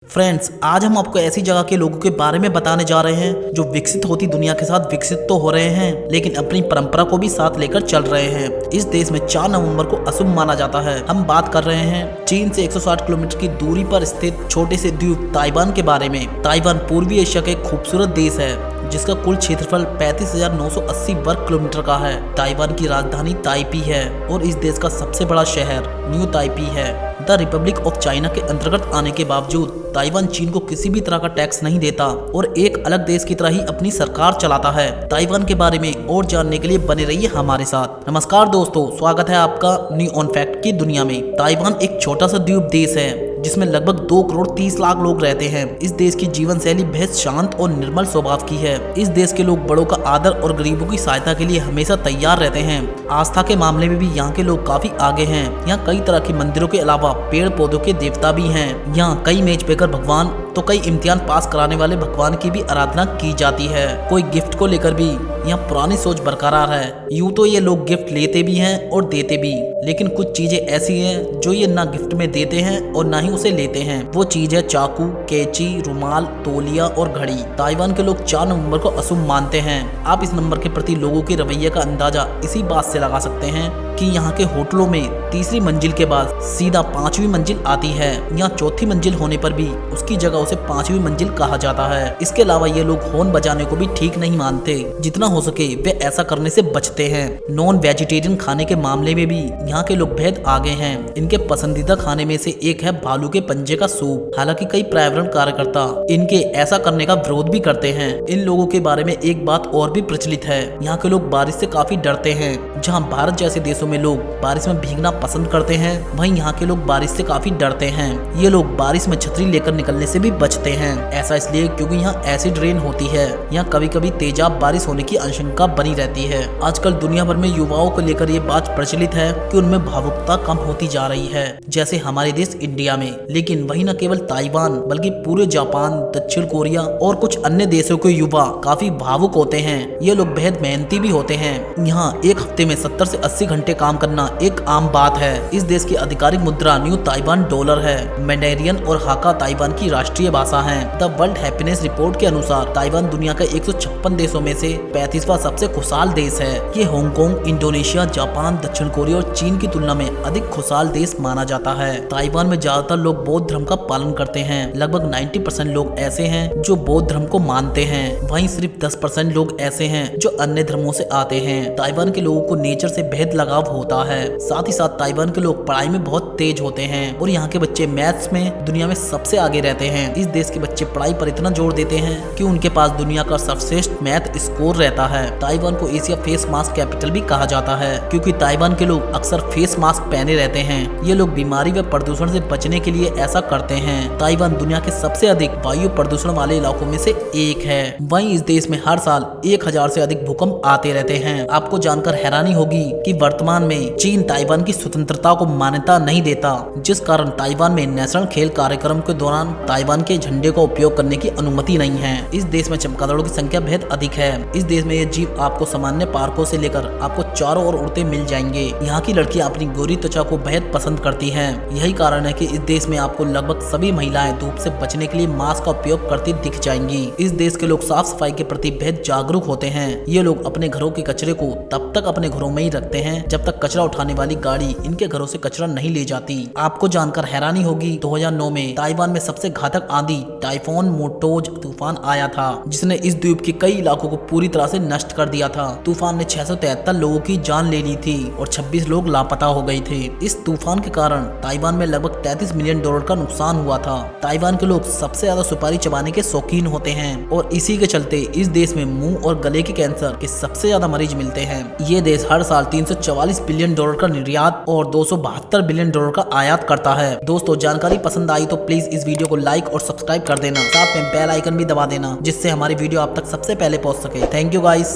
Friends, आज हम आपको ऐसी जगह के लोगों के बारे में बताने जा रहे हैं जो विकसित होती दुनिया के साथ विकसित तो हो रहे हैं, लेकिन अपनी परंपरा को भी साथ लेकर चल रहे हैं। इस देश में 4 नवंबर को अशुभ माना जाता है। हम बात कर रहे हैं चीन से 160 किलोमीटर की दूरी पर स्थित छोटे से द्वीप ताइवान के बारे में। ताइवान पूर्वी एशिया का एक खूबसूरत देश है जिसका कुल क्षेत्रफल 35,980 वर्ग किलोमीटर का है। ताइवान की राजधानी ताइपी है और इस देश का सबसे बड़ा शहर न्यू ताइपी है। द रिपब्लिक ऑफ चाइना के अंतर्गत आने के बावजूद ताइवान चीन को किसी भी तरह का टैक्स नहीं देता और एक अलग देश की तरह ही अपनी सरकार चलाता है। ताइवान के बारे में और जानने के लिए बने रहिए हमारे साथ। नमस्कार दोस्तों, स्वागत है आपका न्यू ऑन फैक्ट की दुनिया में। ताइवान एक छोटा सा द्वीप देश है जिसमें लगभग 2 करोड़ 30 लाख लोग रहते हैं। इस देश की जीवन शैली बेहद शांत और निर्मल स्वभाव की है। इस देश के लोग बड़ों का आदर और गरीबों की सहायता के लिए हमेशा तैयार रहते हैं। आस्था के मामले में भी यहाँ के लोग काफी आगे हैं। यहाँ कई तरह के मंदिरों के अलावा पेड़ पौधों के देवता भी हैं। यहाँ कई मेज पेकर भगवान तो कई इम्तिहान पास कराने वाले भगवान की भी आराधना की जाती है। कोई गिफ्ट को लेकर भी यहाँ पुरानी सोच बरकरार है। यूँ तो ये लोग गिफ्ट लेते भी हैं और देते भी, लेकिन कुछ चीजें ऐसी हैं जो ये ना गिफ्ट में देते हैं और ना ही उसे लेते हैं। वो चीज है चाकू, कैंची, रुमाल, तौलिया और घड़ी। ताइवान के लोग 4 नवंबर को अशुभ मानते हैं। आप इस नंबर के प्रति लोगों के रवैये का अंदाजा इसी बात से लगा सकते हैं कि यहाँ के होटलों में तीसरी मंजिल के बाद सीधा 5वीं मंजिल आती है। यहाँ चौथी मंजिल होने पर भी उसकी जगह उसे 5वीं मंजिल कहा जाता है। इसके अलावा ये लोग हॉर्न बजाने को भी ठीक नहीं मानते। जितना हो सके वे ऐसा करने से बचते हैं। नॉन वेजिटेरियन खाने के मामले में भी यहाँ के लोग बेहद आगे हैं। इनके पसंदीदा खाने में से एक है भालू के पंजे का सूप। हालांकि कई पर्यावरण कार्यकर्ता इनके ऐसा करने का विरोध भी करते हैं। इन लोगों के बारे में एक बात और भी प्रचलित है, यहाँ के लोग बारिश से काफी डरते हैं। जहाँ भारत जैसे देशों में लोग बारिश में भीगना पसंद करते हैं, वहीं यहाँ के लोग बारिश से काफी डरते हैं। ये लोग बारिश में छतरी लेकर निकलने से भी बचते हैं। ऐसा इसलिए क्योंकि यहाँ एसिड रेन होती है। यहाँ कभी कभी तेजाब बारिश होने की आशंका बनी रहती है। आजकल दुनिया भर में युवाओं को लेकर ये बात प्रचलित है कि उनमें भावुकता कम होती जा रही है, जैसे हमारे देश इंडिया में। लेकिन वही न केवल ताइवान बल्कि पूरे जापान, दक्षिण कोरिया और कुछ अन्य देशों के युवा काफी भावुक होते हैं। ये लोग बेहद मेहनती भी होते हैं। यहाँ एक हफ्ते में 70 से 80 घंटे काम करना एक आम बात है। इस देश की आधिकारिक मुद्रा न्यू ताइवान डॉलर है। मैंडेरियन और हाका ताइवान की राष्ट्रीय भाषा है। द वर्ल्ड हैप्पीनेस रिपोर्ट के अनुसार ताइवान दुनिया का 156 देशों में से 35वां सबसे खुशहाल देश है। ये हांगकांग, इंडोनेशिया, जापान, दक्षिण कोरिया और चीन की तुलना में अधिक खुशहाल देश माना जाता है। ताइवान में ज्यादातर लोग बौद्ध धर्म का पालन करते हैं। लगभग 90% लोग ऐसे हैं जो बौद्ध धर्म को मानते हैं। वहीं सिर्फ 10% लोग ऐसे हैं जो अन्य धर्मों से आते हैं। ताइवान के लोगों को नेचर से बेहद लगाव होता है। साथ ही साथ ताइवान के लोग पढ़ाई में बहुत तेज होते हैं और यहाँ के बच्चे मैथ्स में दुनिया में सबसे आगे रहते हैं। इस देश के बच्चे पढ़ाई पर इतना जोर देते हैं कि उनके पास दुनिया का सर्वश्रेष्ठ मैथ स्कोर रहता है। ताइवान को एशिया फेस मास्क कैपिटल भी कहा जाता है क्योंकि ताइवान के लोग अक्सर फेस मास्क पहने रहते हैं। ये लोग बीमारी व प्रदूषण से बचने के लिए ऐसा करते हैं। ताइवान दुनिया के सबसे अधिक वायु प्रदूषण वाले इलाकों में से एक है। वहीं इस देश में हर साल 1000 से अधिक भूकंप आते रहते हैं। आपको जानकर हैरानी होगी कि वर्तमान में चीन ताइवान की स्वतंत्रता को मान्यता नहीं देता, जिस कारण ताइवान में नेशनल खेल कार्यक्रम के दौरान ताइवान के झंडे का उपयोग करने की अनुमति नहीं है। इस देश में चमगादड़ों की संख्या बेहद अधिक है। इस देश में ये जीव आपको सामान्य पार्कों से लेकर आपको चारों ओर उड़ते मिल जाएंगे। यहाँ की लड़कियां अपनी गोरी त्वचा को बेहद पसंद करती हैं। यही कारण है कि इस देश में आपको लगभग सभी महिलाएं धूप से बचने के लिए मास्क का उपयोग करती दिख जाएंगी। इस देश के लोग साफ सफाई के प्रति बेहद जागरूक होते हैं। ये लोग अपने घरों के कचरे को तब तक अपने घरों में ही रखते हैं जब तक कचरा उठाने वाली गाड़ी इनके घरों से कचरा नहीं ले जाती। आपको जानकर हैरानी होगी 2009 में ताइवान में सबसे घातक आंधी टाइफून मोटोज तूफान आया था, जिसने इस द्वीप के कई इलाकों को पूरी तरह से नष्ट कर दिया था। तूफान ने 673 लोगों की जान ले ली थी और 26 लोग लापता हो गए थे। इस तूफान के कारण ताइवान में लगभग 33 मिलियन डॉलर का नुकसान हुआ था। ताइवान के लोग सबसे ज्यादा सुपारी चबाने के शौकीन होते हैं और इसी के चलते इस देश में मुंह और गले के कैंसर के सबसे ज्यादा मरीज मिलते हैं। ये देश हर साल 344 बिलियन डॉलर का निर्यात और 272 बिलियन डॉलर का आयात करता है। दोस्तों, जानकारी पसंद आई तो प्लीज इस वीडियो को लाइक और सब्सक्राइब कर देना। साथ में बेल आइकन भी दबा देना जिससे हमारी वीडियो आप तक सबसे पहले पहुंच सके। Thank you guys.